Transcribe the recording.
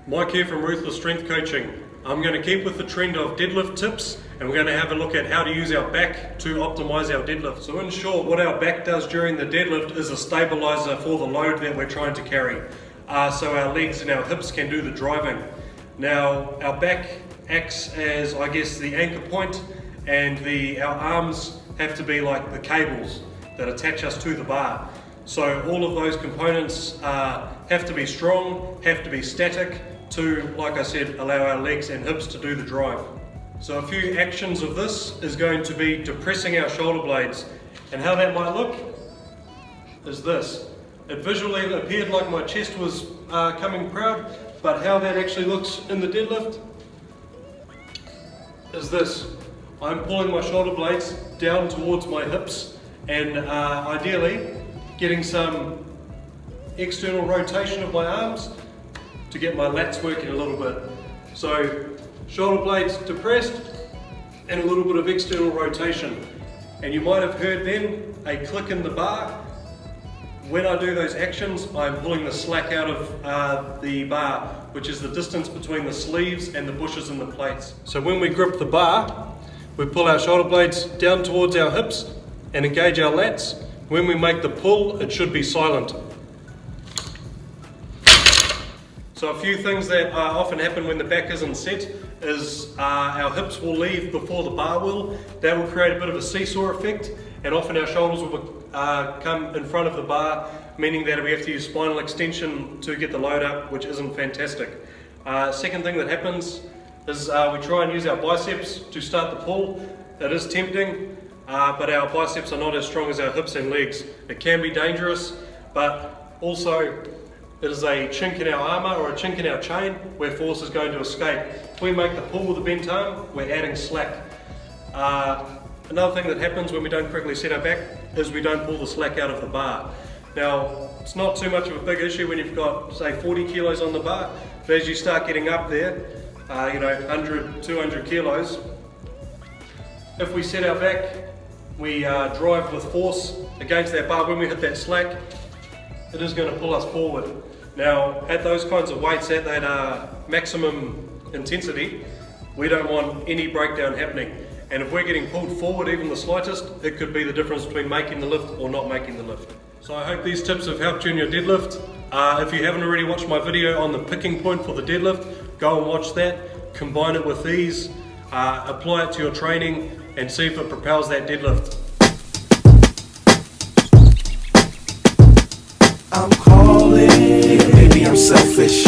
Mike here from Ruthless Strength Coaching. I'm going to keep with the trend of deadlift tips, and we're going to have a look at how to use our back to optimize our deadlift. So in short, what our back does during the deadlift is a stabilizer for the load that we're trying to carry. So our legs and our hips can do the driving. Now our back acts as, I guess, the anchor point, and our arms have to be like the cables that attach us to the bar. So all of those components have to be strong, have to be static to, like I said, allow our legs and hips to do the drive. So a few actions of this is going to be depressing our shoulder blades, and how that might look is this. It visually appeared like my chest was coming proud, but how that actually looks in the deadlift is this. I'm pulling my shoulder blades down towards my hips and ideally getting some external rotation of my arms to get my lats working a little bit. So shoulder blades depressed and a little bit of external rotation. And you might have heard then a click in the bar. When I do those actions, I'm pulling the slack out of the bar, which is the distance between the sleeves and the bushes and the plates. So when we grip the bar, we pull our shoulder blades down towards our hips and engage our lats. When we make the pull, it should be silent. So a few things that often happen when the back isn't set is our hips will leave before the bar will. That will create a bit of a seesaw effect, and often our shoulders will come in front of the bar, meaning that we have to use spinal extension to get the load up, which isn't fantastic. Second thing that happens is we try and use our biceps to start the pull. It is tempting, but our biceps are not as strong as our hips and legs. It can be dangerous, but also it is a chink in our armour or a chink in our chain where force is going to escape. If we make the pull with a bent arm, we're adding slack. Another thing that happens when we don't correctly set our back is we don't pull the slack out of the bar. Now, it's not too much of a big issue when you've got, say, 40 kilos on the bar, but as you start getting up there, 100, 200 kilos, if we set our back, we drive with force against that bar. When we hit that slack, it is going to pull us forward. Now, at those kinds of weights, at that maximum intensity, we don't want any breakdown happening. And if we're getting pulled forward even the slightest, it could be the difference between making the lift or not making the lift. So I hope these tips have helped you in your deadlift. If you haven't already watched my video on the picking point for the deadlift, go and watch that, combine it with these, apply it to your training, and see if it propels that deadlift. I'm calling, maybe I'm selfish.